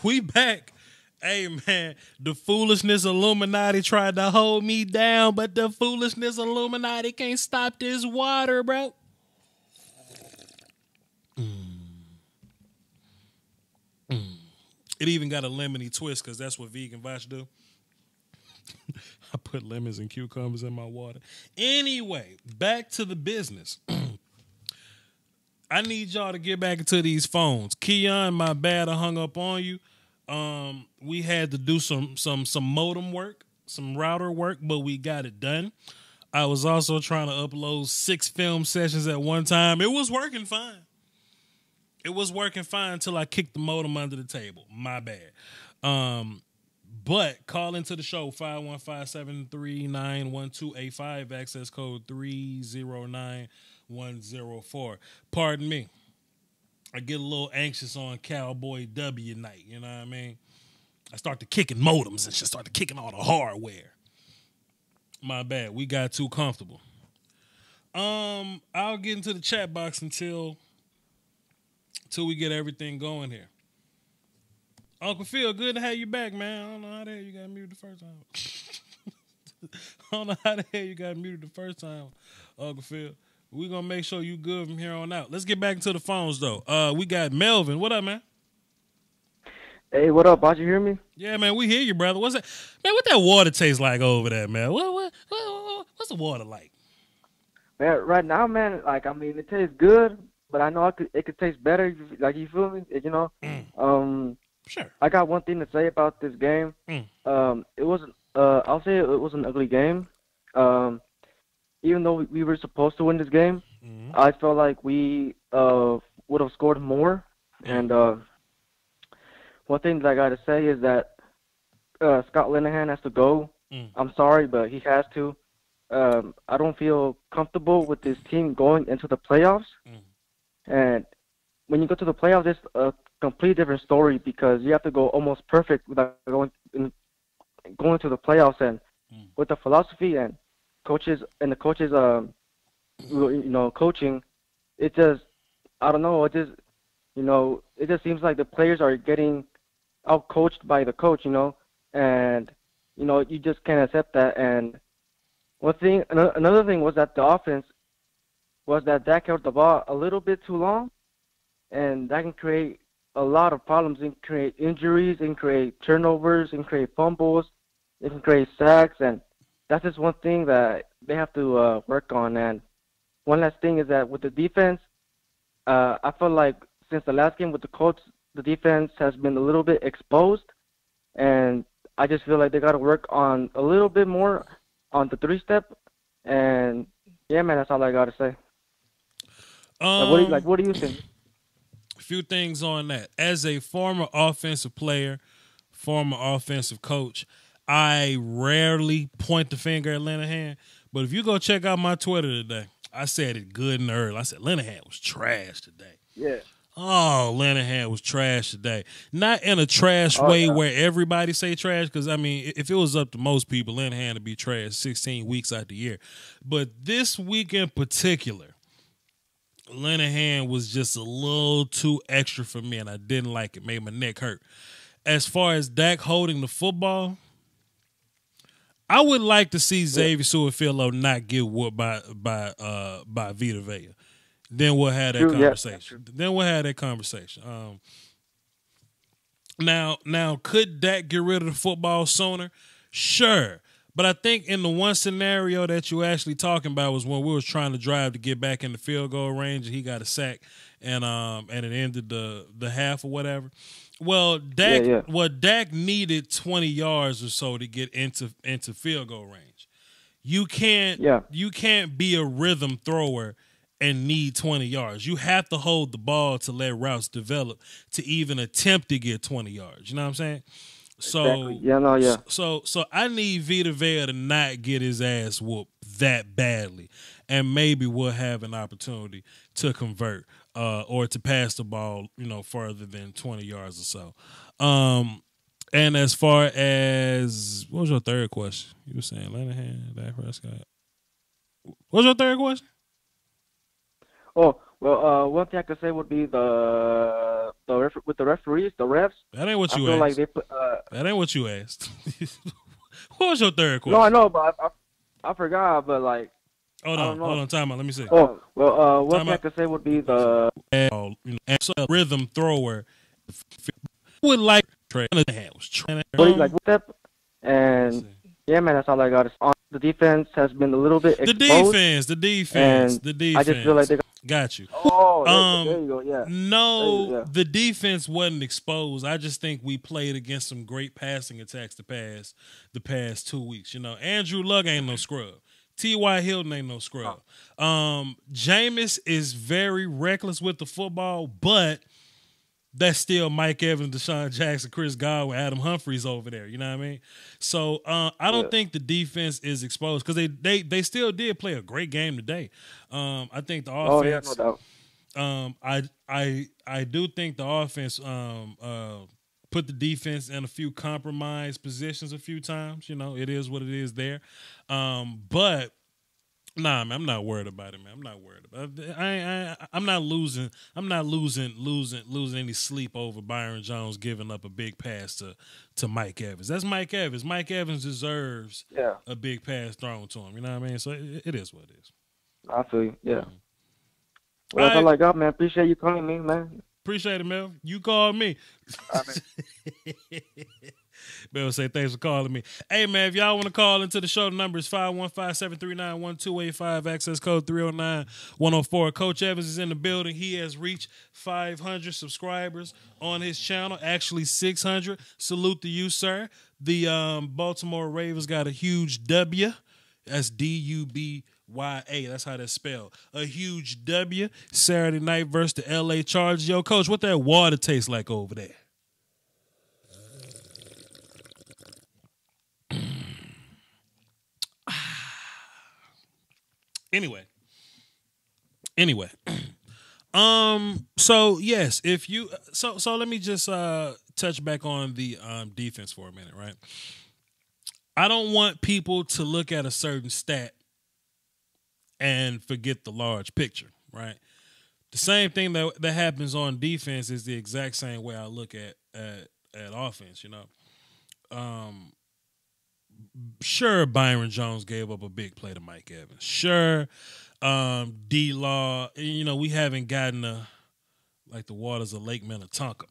We back. Hey, man, the foolishness Illuminati tried to hold me down, but the foolishness Illuminati can't stop this water, bro. It even got a lemony twist because that's what vegan Voch do. I put lemons and cucumbers in my water. Anyway, back to the business. I need y'all to get back into these phones. Keon, my bad, I hung up on you. We had to do some modem work, some router work, but we got it done. I was also trying to upload 6 film sessions at one time. It was working fine. It was working fine until I kicked the modem under the table. My bad. But call into the show, 515-739-1285, access code 309104. Pardon me. I get a little anxious on Cowboy W night, you know what I mean? I start to kicking modems and just start to kicking all the hardware. My bad. We got too comfortable. I'll get into the chat box until we get everything going here. Uncle Phil, good to have you back, man. I don't know how the hell you got muted the first time. I don't know how the hell you got muted the first time, Uncle Phil. We're going to make sure you good from here on out. Let's get back into the phones, though. We got Melvin. What up, man? Hey, what up, boss? You hear me? Yeah, man, we hear you, brother. What's that? Man, what that water taste like over there, man? What's the water like? Man, right now, man, like, I mean, it tastes good, but I know it could taste better. Like, you feel me? You know? Sure. I got one thing to say about this game. It wasn't, I'll say it was an ugly game. Even though we were supposed to win this game, I felt like we would have scored more. And one thing that I got to say is that Scott Linehan has to go. I'm sorry, but he has to. I don't feel comfortable with this team going into the playoffs. And when you go to the playoffs, it's a complete different story because you have to go almost perfect without going to the playoffs. And with the philosophy and the coaches coaching, it just, I don't know, it just seems like the players are getting out coached by the coach, and you just can't accept that. And another thing was that the offense was that Dak held the ball a little bit too long, and that can create a lot of problems. It can create injuries, it can create turnovers, it can create fumbles, it can create sacks, and that's just one thing that they have to work on. And one last thing is that with the defense, I feel like since the last game with the Colts, the defense has been a little bit exposed, and I just feel like they got to work on a little bit more on the 3-step. And yeah, man, that's all I got to say. What do you think? A few things on that. As a former offensive player, former offensive coach, I rarely point the finger at Linehan, but if you go check out my Twitter today, I said it good and early. I said Linehan was trash today. Yeah. Oh, Linehan was trash today. Not in a trash way where everybody say trash, because, I mean, if it was up to most people, Linehan would be trash 16 weeks out the year. But this week in particular, Linehan was just a little too extra for me, and I didn't like it. Made my neck hurt. As far as Dak holding the football, I would like to see Xavier Su'a-Filo not get whooped by Vita Vea. Then we'll have that conversation. Then we'll have that conversation. Now, could Dak get rid of the football sooner? Sure. But I think in the one scenario that you actually talking about was when we was trying to drive to get back in the field goal range, and he got a sack, and it ended the half or whatever. Well, Dak needed 20 yards or so to get into field goal range. You can't be a rhythm thrower and need 20 yards. You have to hold the ball to let routes develop to even attempt to get 20 yards. You know what I'm saying? So exactly. So I need Vita Vea to not get his ass whooped that badly, and maybe we'll have an opportunity to convert or to pass the ball, further than 20 yards or so. And as far as, what was your third question? You were saying Linehan, Dak Prescott. What was your third question? Oh, Well, one thing I could say would be with the referees, the refs. That ain't what I you feel asked. like they put. That ain't what you asked. What was your third question? No, I know, but I forgot. But like, Hold I don't know. on, time out. Let me see. Oh, well, one Time thing I out. could say would be the. A rhythm thrower would like Linehan was trying. Like with that, and yeah, man, that's all I got. The defense has been a little bit exposed. The defense. I just feel like they got you. Oh, there you go. Yeah. No, the defense wasn't exposed. I just think we played against some great passing attacks the past 2 weeks. You know, Andrew Luck ain't no scrub. T.Y. Hilton ain't no scrub. Jameis is very reckless with the football, but that's still Mike Evans, Deshaun Jackson, Chris Godwin, Adam Humphries over there. You know what I mean? So I don't think the defense is exposed because they still did play a great game today. I think the offense. Oh, yeah, no doubt. I do think the offense put the defense in a few compromised positions a few times. You know, it is what it is there. But nah, man, I'm not worried about it, man. I'm not worried about it. I'm not losing. I'm not losing any sleep over Byron Jones giving up a big pass to Mike Evans. That's Mike Evans. Mike Evans deserves a big pass thrown to him. You know what I mean? So it is what it is. I feel you. Yeah. Well, that's all I got, man. Appreciate you calling me, man. Appreciate it, Mel. You called me. Mel say thanks for calling me. Hey, man, if y'all want to call into the show, the number is 515-739-1285, access code 309-104. Coach Evans is in the building. He has reached 500 subscribers on his channel, actually 600. Salute to you, sir. The Baltimore Ravens got a huge W. That's D-U-B-Y-A. That's how that's spelled. A huge W Saturday night versus the L.A. Chargers. Yo, Coach, what that water tastes like over there? Anyway. So yes, if you so let me just touch back on the defense for a minute, right? I don't want people to look at a certain stat and forget the large picture, right? The same thing that happens on defense is the exact same way I look at offense, you know. Sure, Byron Jones gave up a big play to Mike Evans. Sure, D-Law, you know, we haven't gotten the waters of Lake Minnetonka.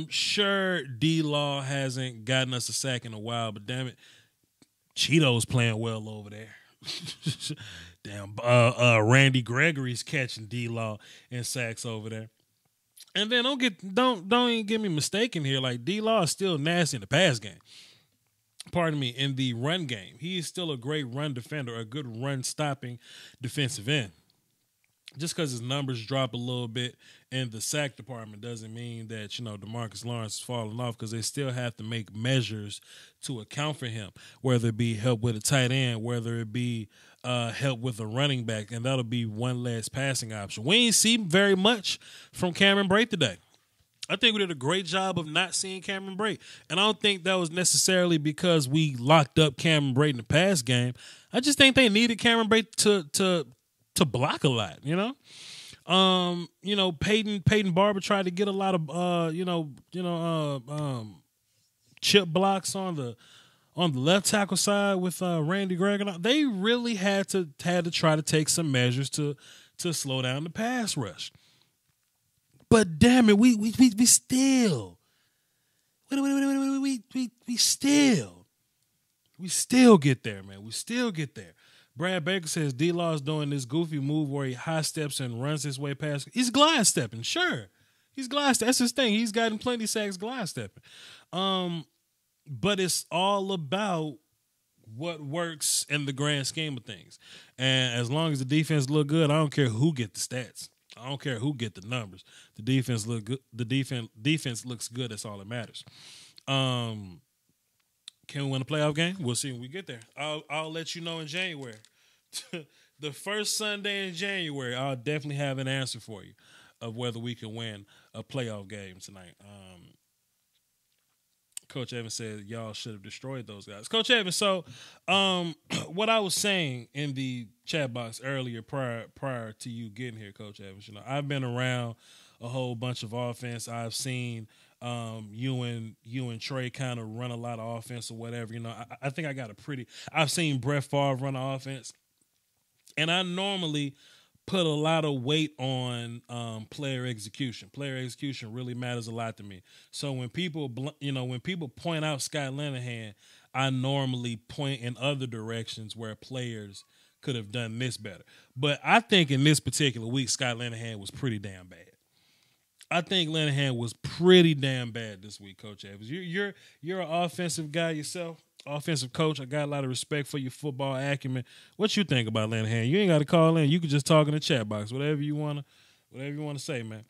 Sure, D-Law hasn't gotten us a sack in a while, but damn it, Cheeto's playing well over there. Damn, Randy Gregory's catching D-Law in sacks over there. And then don't even get me mistaken here. Like, D-Law is still nasty in the pass game. Pardon me, in the run game. He is still a great run defender, a good run-stopping defensive end. Just because his numbers drop a little bit in the sack department doesn't mean that, you know, DeMarcus Lawrence is falling off, because they still have to make measures to account for him, whether it be help with a tight end, whether it be help with a running back, and that'll be one less passing option. We ain't seen very much from Cameron Brate today. I think we did a great job of not seeing Cameron Brate. And I don't think that was necessarily because we locked up Cameron Brate in the pass game. I just think they needed Cameron Brate to block a lot, you know? You know, Peyton Barber tried to get a lot of chip blocks on the left tackle side with Randy Gregory. They really had to try to take some measures to slow down the pass rush. But damn it, we still get there, man. We still get there. Brad Baker says D-Law's doing this goofy move where he high steps and runs his way past. He's glide stepping, sure. He's glide stepping. That's his thing. He's gotten plenty of sacks glide stepping. But it's all about what works in the grand scheme of things. And as long as the defense look good, I don't care who get the stats. I don't care who get the numbers. The defense look good. The defense looks good. That's all that matters. Can we win a playoff game? We'll see when we get there. I'll let you know in January. The first Sunday in January, I'll definitely have an answer for you of whether we can win a playoff game tonight. Coach Evans said y'all should have destroyed those guys. Coach Evans, so what I was saying in the chat box earlier prior to you getting here, Coach Evans. I've been around a whole bunch of offense. I've seen you and Trey kind of run a lot of offense or whatever. I think I got I've seen Brett Favre run an offense, and I normally put a lot of weight on player execution. Player execution really matters a lot to me. So when people point out Scott Linehan, I normally point in other directions where players could have done this better. But I think in this particular week, Scott Linehan was pretty damn bad. I think Linehan was pretty damn bad this week, Coach Evans. You're an offensive guy yourself, offensive coach. I got a lot of respect for your football acumen. What you think about Linehan? You ain't got to call in. You can just talk in the chat box. Whatever you wanna say, man.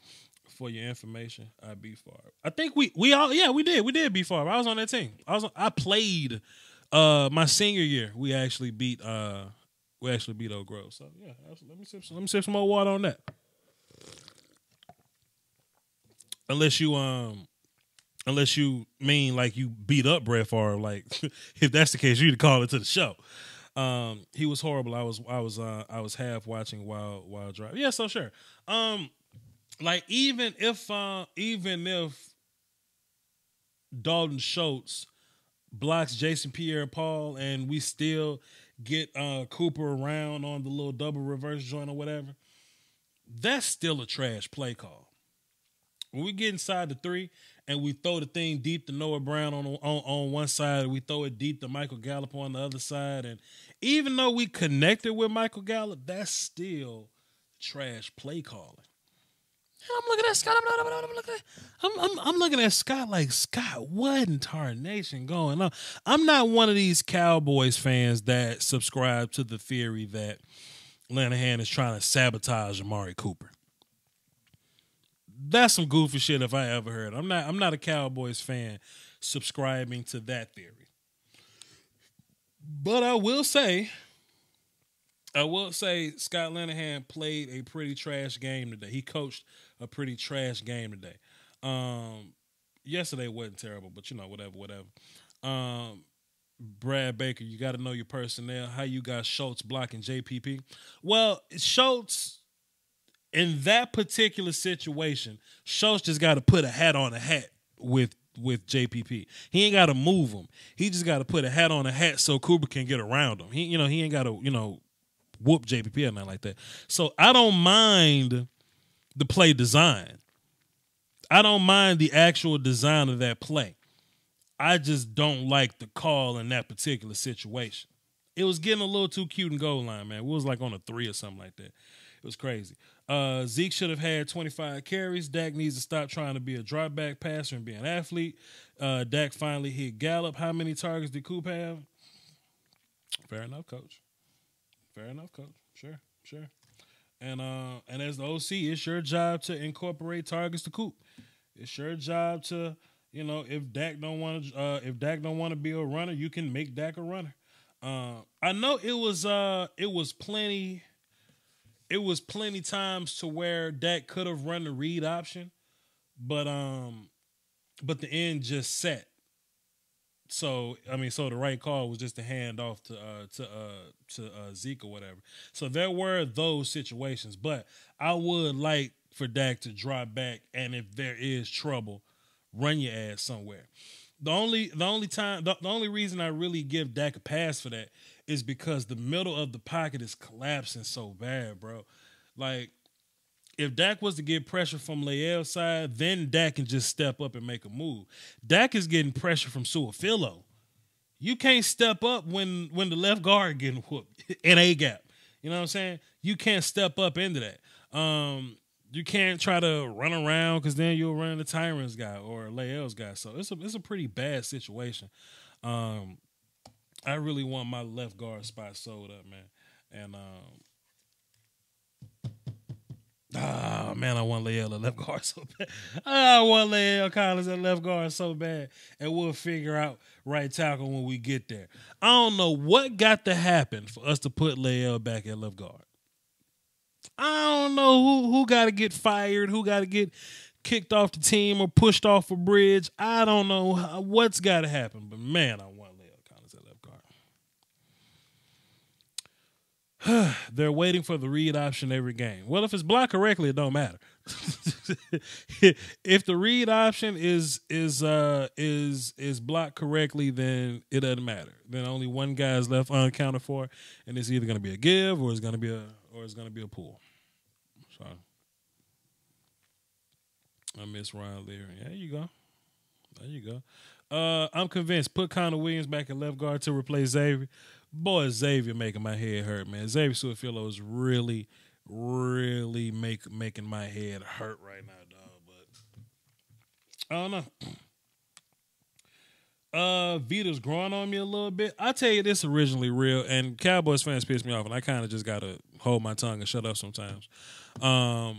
For your information, I beat Favre. I think we did beat Favre. I was on that team. I played my senior year. We actually beat Oak Grove. So yeah, let me sip some more water on that. Unless you mean like you beat up Brett Favre, like if that's the case, you need to call it to the show. He was horrible. I was half watching while driving. Yeah, so sure. Like even if Dalton Schultz blocks Jason Pierre-Paul and we still get Cooper around on the little double reverse joint or whatever, that's still a trash play call. When we get inside the 3 and we throw the thing deep to Noah Brown on one side, we throw it deep to Michael Gallup on the other side, and even though we connected with Michael Gallup, that's still trash play calling. And I'm looking at Scott. I'm looking at Scott like, Scott, what in tarnation going on? I'm not one of these Cowboys fans that subscribe to the theory that Linehan is trying to sabotage Amari Cooper. That's some goofy shit if I ever heard. I'm not a Cowboys fan subscribing to that theory. But I will say Scott Linehan played a pretty trash game today. He coached a pretty trash game today. Yesterday wasn't terrible, but whatever. Brad Baker, you got to know your personnel. How you got Schultz blocking JPP? Well, Schultz, in that particular situation, Schultz just got to put a hat on a hat with JPP. He ain't got to move him. He just got to put a hat on a hat so Cooper can get around him. He ain't got to, whoop JPP or nothing like that. So I don't mind the play design. I don't mind the actual design of that play. I just don't like the call in that particular situation. It was getting a little too cute in goal line, man. We was like on a 3 or something like that. It was crazy. Zeke should have had 25 carries. Dak needs to stop trying to be a drop back passer and be an athlete. Dak finally hit Gallup. How many targets did Coop have? Fair enough, coach. Sure. And as the OC, it's your job to incorporate targets to Coop. It's your job to, if Dak don't want to be a runner, you can make Dak a runner. I know it was plenty times to where Dak could have run the read option, but the end just set. So the right call was just to hand off to Zeke or whatever. So there were those situations, but I would like for Dak to drop back, and if there is trouble, run your ass somewhere. The only reason I really give Dak a pass for that is because the middle of the pocket is collapsing so bad, bro. Like, if Dak was to get pressure from Leal's side, then Dak can just step up and make a move. Dak is getting pressure from Suafilo. You can't step up when the left guard getting whooped in A gap. You know what I'm saying? You can't step up into that. You can't try to run around because then you'll run into Tyron's guy or Leal's guy. So it's a pretty bad situation. I really want my left guard spot sold up, man. And I want Leal at left guard so bad. I want Leal Collins at left guard so bad. And we'll figure out right tackle when we get there. I don't know what got to happen for us to put Leal back at left guard. I don't know who got to get fired, who got to get kicked off the team or pushed off a bridge. I don't know what's got to happen, but man, I want Leal Collins at left guard. They're waiting for the read option every game. Well, if it's blocked correctly, it don't matter. If the read option is blocked correctly, then it doesn't matter. Then only one guy is left unaccounted for, and it's either going to be a give or it's going to be a pull. So I miss Ron Leary. There you go. I'm convinced. Put Connor Williams back at left guard to replace Xavier. Boy, Xavier making my head hurt, man. Xavier Su'a-Filo is really, really making my head hurt right now, dog. But I don't know. Vita's growing on me a little bit. I tell you, this originally real, and Cowboys fans piss me off, and I kind of just gotta hold my tongue and shut up sometimes. I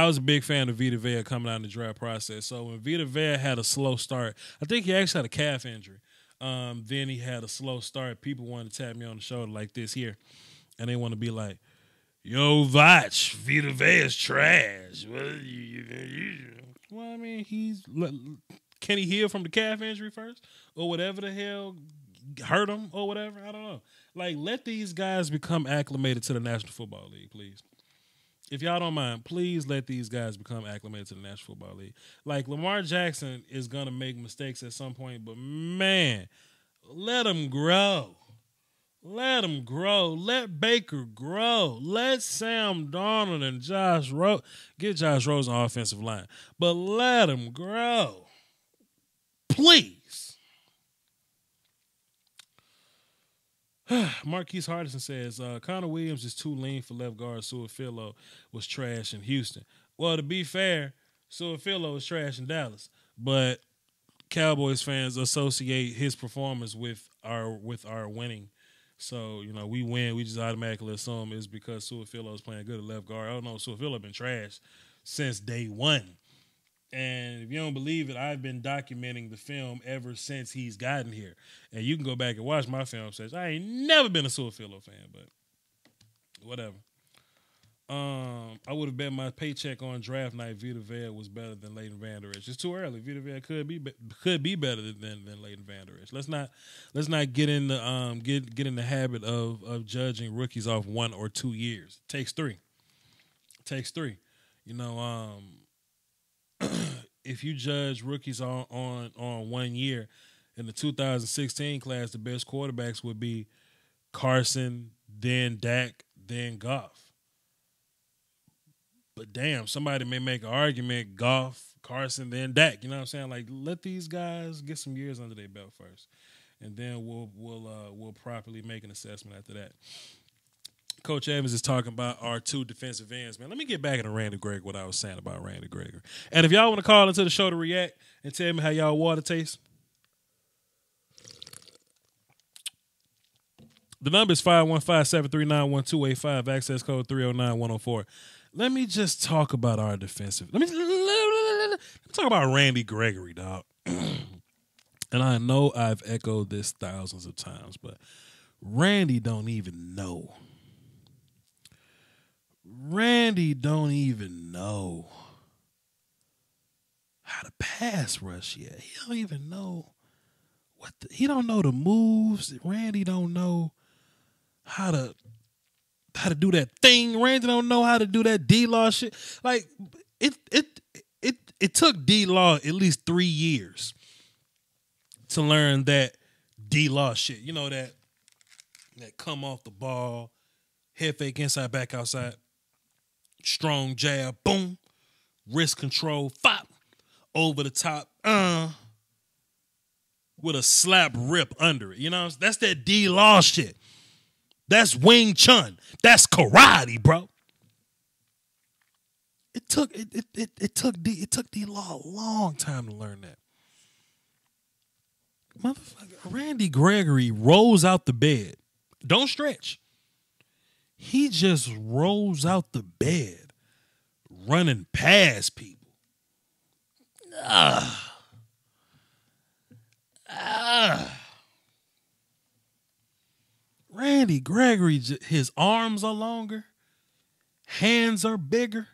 was a big fan of Vita Vea coming out in the draft process. So when Vita Vea had a slow start, I think he actually had a calf injury. Then he had a slow start. People wanted to tap me on the shoulder like this here, and they want to be like, "Yo, Voch, Vita Vea's trash." Well, I mean, can he heal from the calf injury first, or whatever the hell hurt him, or whatever? I don't know. Like, let these guys become acclimated to the National Football League, please. If y'all don't mind, please let these guys become acclimated to the National Football League. Like, Lamar Jackson is going to make mistakes at some point, but, man, let him grow. Let him grow. Let Baker grow. Let Sam Darnold and Josh Rose get Josh Rose on offensive line, but let him grow. Please. Marquise Hardison says, Connor Williams is too lean for left guard. Su'a-Filo was trash in Houston. Well, to be fair, Su'a-Filo was trash in Dallas. But Cowboys fans associate his performance with our winning. So, you know, we win. We just automatically assume it's because Su'a-Filo is playing good at left guard. I don't know. Su'a-Filo been trash since day one. And if you don't believe it, I've been documenting the film ever since he's gotten here. And you can go back and watch my film session. I ain't never been a Su'a-Filo fan, but whatever. I would have bet my paycheck on draft night Vita Vea was better than Leighton Vander Esch. It's too early. Vita Vea could be better than Leighton Vander Esch. Let's not get in the get in the habit of judging rookies off 1 or 2 years. It takes three. You know, if you judge rookies on 1 year, in the 2016 class, the best quarterbacks would be Carson, then Dak, then Goff. But damn, somebody may make an argument, Goff, Carson, then Dak. You know what I'm saying? Like, let these guys get some years under their belt first, and then we'll properly make an assessment after that. Coach Evans is talking about our 2 defensive ends, man. Let me get back into Randy Gregory, what I was saying about Randy Gregory. And if y'all want to call into the show to react and tell me how y'all water tastes, the number is 515-739-1285, access code 309-104. Let me just talk about our defensive. Let me talk about Randy Gregory, dog. And I know I've echoed this thousands of times, but Randy don't even know. Randy don't even know how to pass rush yet. He don't even know he don't know the moves. Randy don't know how to do that thing. Randy don't know how to do that D-Law shit. Like, it took D-Law at least 3 years to learn that D-Law shit. You know, that come off the ball, head fake inside, back outside, strong jab, boom, wrist control, fop, over the top, with a slap rip under it. You know, that's that D-Law shit. That's Wing Chun. That's karate, bro. It took D-Law a long time to learn that. Motherfucker, Randy Gregory rolls out the bed. Don't stretch. He just rolls out the bed, running past people. Randy Gregory, his arms are longer, hands are bigger.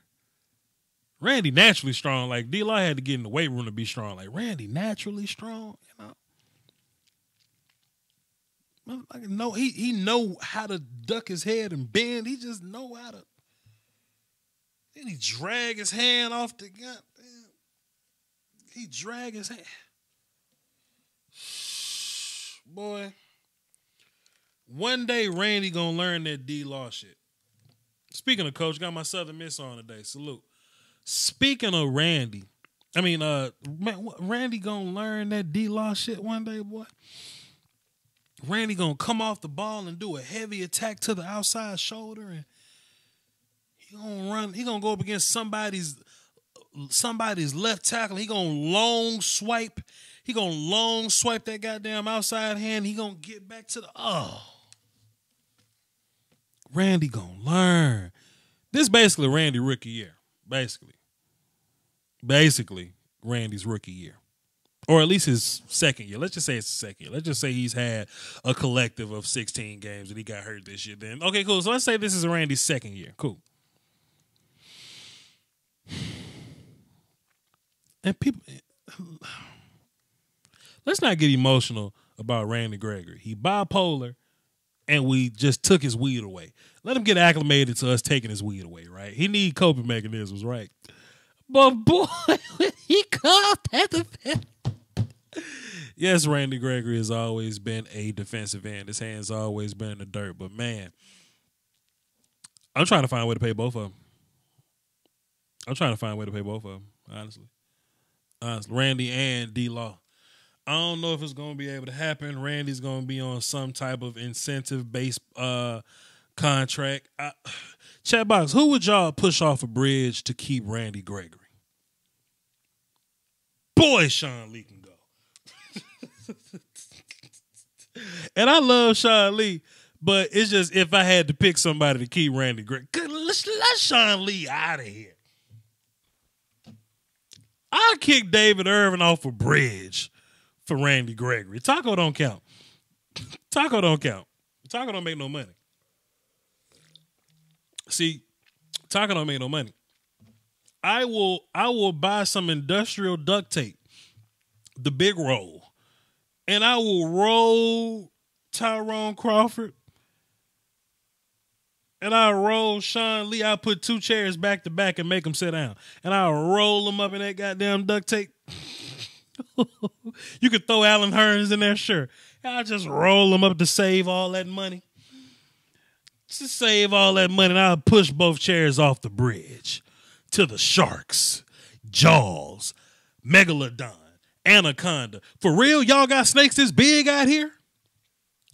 Randy naturally strong. Like, D-Law had to get in the weight room to be strong. Like, Randy naturally strong, you know. Motherfucker, no, he know how to duck his head and bend. He just know how to. Then he drag his hand off the gun. He drag his hand. Boy, one day Randy gonna learn that D-Law shit. Speaking of coach, got my Southern Miss on today. Salute. Speaking of Randy, Randy gonna learn that D-Law shit one day, boy. Randy gonna come off the ball and do a heavy attack to the outside shoulder, and he gonna run. He gonna go up against somebody's left tackle. He gonna long swipe. He gonna long swipe that goddamn outside hand. He gonna get back to the Randy gonna learn. This basically Randy rookie year. Basically Randy's rookie year. Or at least his second year. Let's just say it's the second year. Let's just say he's had a collective of 16 games and he got hurt this year. Then okay, cool. So let's say this is Randy's second year. Cool. And people, let's not get emotional about Randy Gregory. He bipolar, and we just took his weed away. Let him get acclimated to us taking his weed away, right? He need coping mechanisms, right? But boy, when he coughed at the yes, Randy Gregory has always been a defensive end. His hand's always been in the dirt. But, man, I'm trying to find a way to pay both of them. Honestly. Randy and D-Law. I don't know if it's going to be able to happen. Randy's going to be on some type of incentive-based contract. Chat box, who would y'all push off a bridge to keep Randy Gregory? Boy, Sean Lee can go. And I love Sean Lee, but it's just if I had to pick somebody to keep Randy Gregory, let Sean Lee out of here. I'll kick David Irvin off a bridge for Randy Gregory. Taco don't count. Taco don't make no money. See, Taco don't make no money. I will buy some industrial duct tape, the big roll, and I will roll Tyrone Crawford, and I roll Sean Lee. I'll put two chairs back to back and make them sit down, and I'll roll them up in that goddamn duct tape. You could throw Alan Hearns in there, sure. I'll just roll them up to save all that money. To save all that money, and I'll push both chairs off the bridge to the Sharks, Jaws, Megalodon, Anaconda. For real, y'all got snakes this big out here?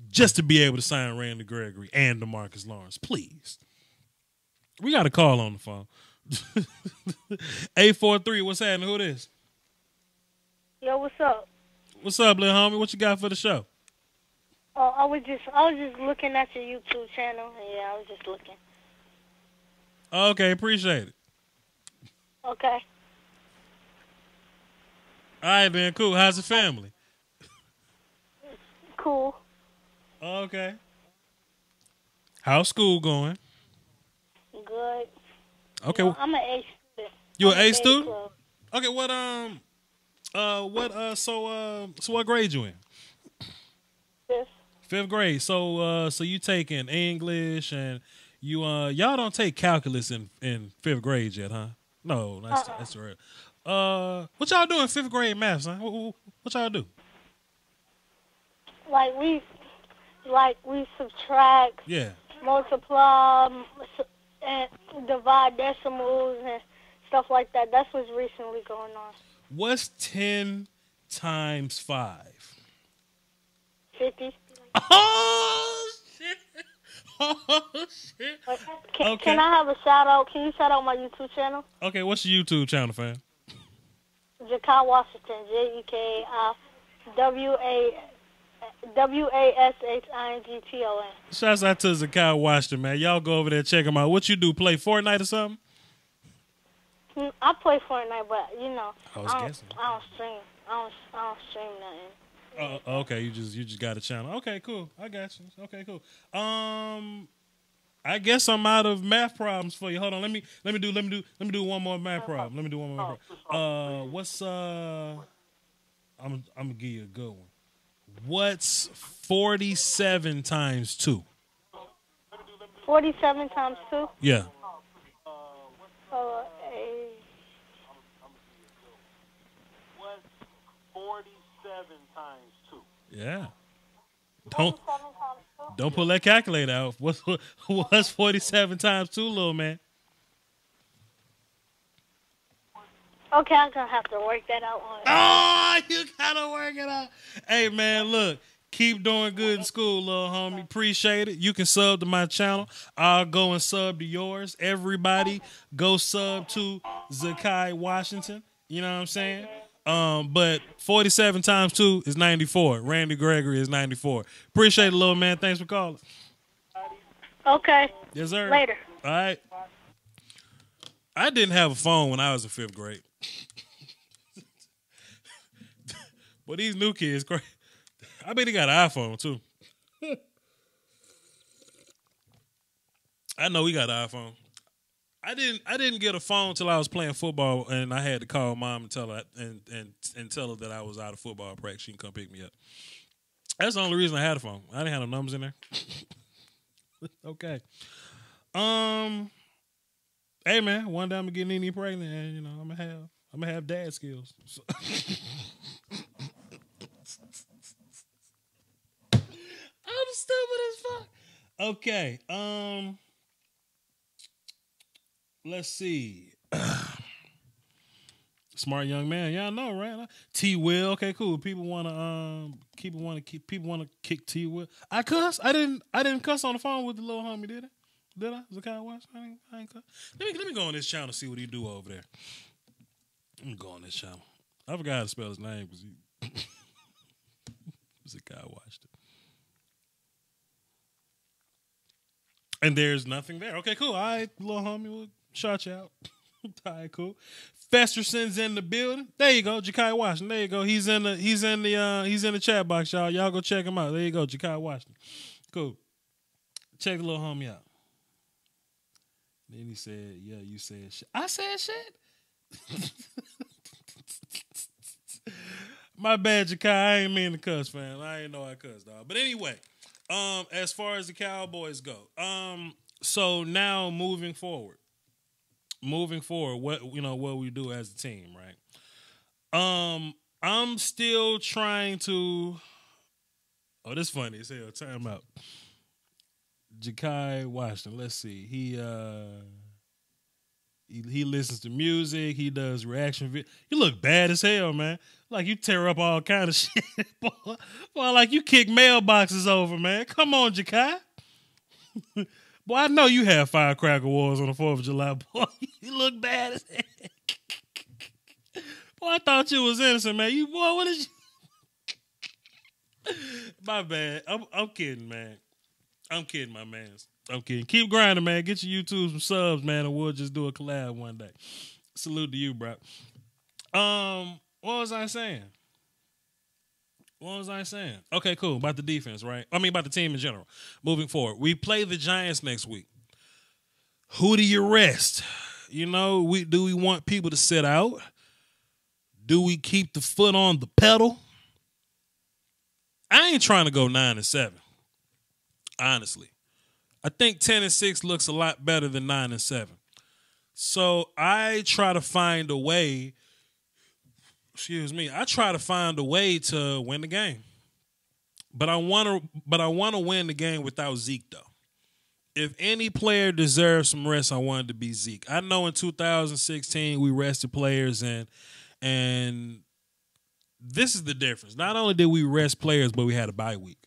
Just to be able to sign Randy Gregory and DeMarcus Lawrence, please. We got a call on the phone. 843, what's happening? Who this? Yo, what's up? What's up, little homie? What you got for the show? Oh, I was just looking at your YouTube channel. Yeah, I was just looking. Okay, appreciate it. Okay. All right, man, cool. How's the family? Cool. Okay. How's school going? Good. Okay. You know, I'm an A student. You an A student? Club. Okay, so what grade you in? Fifth. Fifth grade. So you taking English and y'all don't take calculus in fifth grade yet, huh? No, that's right. What y'all do in fifth grade math, son? What y'all do? Like we subtract, Yeah. multiply, and divide decimals and stuff like that. That's what's recently going on. What's 10 times 5? 50. Oh shit! Oh shit! Can I have a shout out? Can you shout out my YouTube channel? Okay, what's your YouTube channel, fam? Jakai Washington, JEKI WASHINGTON. Shouts out to Zakai Washington, man. Y'all go over there, check him out. What you do? Play Fortnite or something? I play Fortnite, but you know, I don't stream. I don't stream nothing. Okay, you just got a channel. Okay, cool. I got you. Okay, cool. I guess I'm out of math problems for you. Hold on. Let me do one more math problem. Let me do one more math problem. I'm gonna give you a good one. What's 47 times 2? 47 times 2? Yeah. Oh, What's 47 times 2? Yeah. 47 times 2? Don't pull that calculator out. What's 47 times 2, little man? Okay, I'm going to have to work that out. Oh, you got to work it out. Hey, man, look. Keep doing good in school, little homie. Appreciate it. You can sub to my channel. I'll go and sub to yours. Everybody go sub to Zakai Washington. You know what I'm saying? But 47 times 2 is 94. Randy Gregory is 94. Appreciate it, little man. Thanks for calling. Okay. Yes, sir. Later. All right. I didn't have a phone when I was in 5th grade. But these new kids, crazy. I bet he got an iPhone, too. I know he got an iPhone. I didn't get a phone till I was playing football, and I had to call mom and tell her and tell her that I was out of football practice. She can come pick me up. That's the only reason I had a phone. I didn't have no numbers in there. Okay. Hey man, one day I'm gonna get Nene pregnant, and you know I'm gonna have dad skills. So. I'm stupid as fuck. Okay. Let's see. Smart young man. Y'all know, right? T Will. Okay, cool. People wanna kick T Will. I cuss. I didn't cuss on the phone with the little homie, did I? Did I? Zakai Watch? I ain't cuss. Let me go on this channel and see what he do over there. Let me go on this channel. I forgot how to spell his name because he Zakai watched it. And there's nothing there. Okay, cool. All right, little homie, we'll shout you out. All right, cool. Festerson's in the building. There you go, Jakai Washington. There you go. He's in the chat box, y'all. Y'all go check him out. There you go, Jakai Washington. Cool. Check the little homie out. Then he said, "Yeah, you said shit." I said shit. My bad, Jakai. I ain't mean to cuss, fam. I ain't know I cussed, dog. But anyway. As far as the Cowboys go, so now moving forward, what we do as a team, right? I'm still trying to. Oh, this funny as hell. Time out. Jakai Washington. Let's see. He listens to music. He does reaction videos. You look bad as hell, man. Like you tear up all kind of shit. Boy, like you kick mailboxes over, man. Come on, Jakai. Boy, I know you have firecracker wars on the 4th of July. Boy, you look bad as hell. Boy, I thought you was innocent, man. What is you? My bad. I'm kidding, man. I'm kidding, my man. I'm kidding. Keep grinding, man. Get your YouTube some subs, man, and we'll just do a collab one day. Salute to you, bro. What was I saying? Okay, cool. About the defense, right? I mean, about the team in general. Moving forward. We play the Giants next week. Who do you rest? You know, do we want people to sit out? Do we keep the foot on the pedal? I ain't trying to go 9-7. Honestly. I think 10-6 looks a lot better than 9-7. So I try to find a way. I try to find a way to win the game. But I want to win the game without Zeke though. If any player deserves some rest, I want it to be Zeke. I know in 2016 we rested players and this is the difference. Not only did we rest players, but we had a bye week.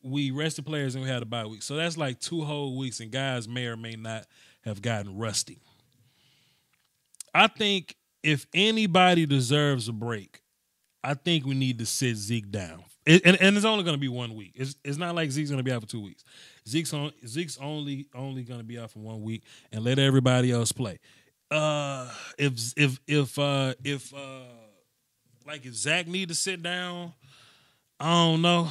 We rested players and we had a bye week. So that's like 2 whole weeks, and guys may or may not have gotten rusty. I think if anybody deserves a break, I think we need to sit Zeke down. And it's only going to be 1 week. It's not like Zeke's going to be out for 2 weeks. Zeke's only going to be out for 1 week, and let everybody else play. If Zach need to sit down, I don't know.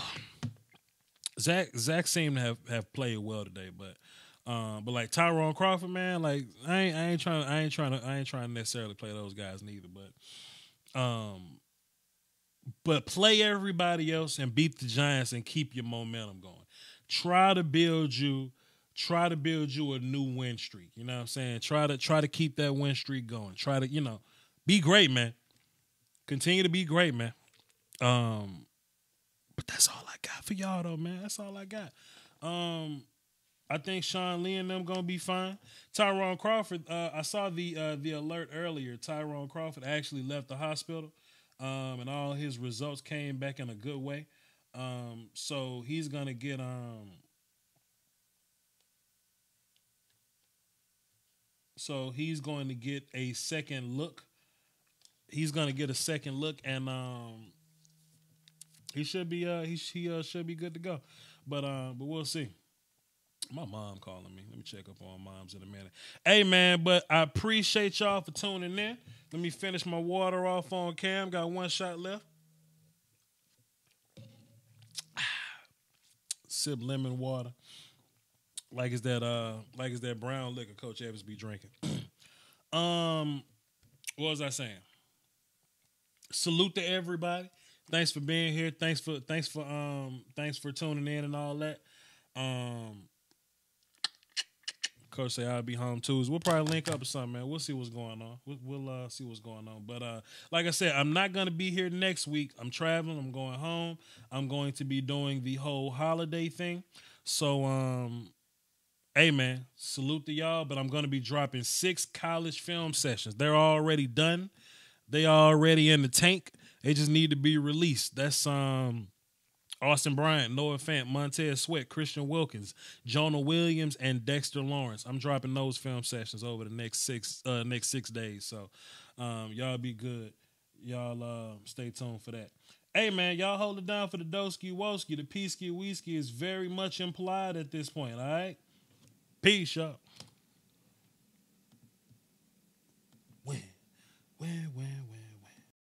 Zach seemed to have played well today, but like Tyrone Crawford, man, like I ain't trying to necessarily play those guys neither. But but play everybody else and beat the Giants and keep your momentum going. Try to build you a new win streak. You know what I'm saying? Try to keep that win streak going. Try to, be great, man. Continue to be great, man. But that's all I got for y'all though, man. That's all I got. I think Sean Lee and them gonna be fine. Tyrone Crawford, I saw the alert earlier. Tyrone Crawford actually left the hospital, and all his results came back in a good way. So he's gonna get he's going to get a second look. He's gonna get a second look, and he should be should be good to go. But we'll see. My mom calling me. Let me check up on moms in a minute. Hey, man, but I appreciate y'all for tuning in. Let me finish my water off on cam. Got one shot left. Sip lemon water. Like it's that brown liquor Coach Evans be drinking. What was I saying? Salute to everybody. Thanks for being here. Thanks for tuning in and all that. Coach say I'll be home Tuesday. We'll probably link up or something, man. We'll see what's going on. We'll see what's going on. But like I said, I'm not gonna be here next week. I'm traveling. I'm going home. I'm going to be doing the whole holiday thing. So hey man, salute to y'all. But I'm gonna be dropping 6 college film sessions. They're already done. They already in the tank. They just need to be released. That's Austin Bryant, Noah Fant, Montez Sweat, Christian Wilkins, Jonah Williams, and Dexter Lawrence. I'm dropping those film sessions over the next 6 days. So y'all be good. Y'all stay tuned for that. Hey, man, y'all hold it down for the Doski Woski. The Peasky Wheesky is very much implied at this point, all right? Peace, y'all.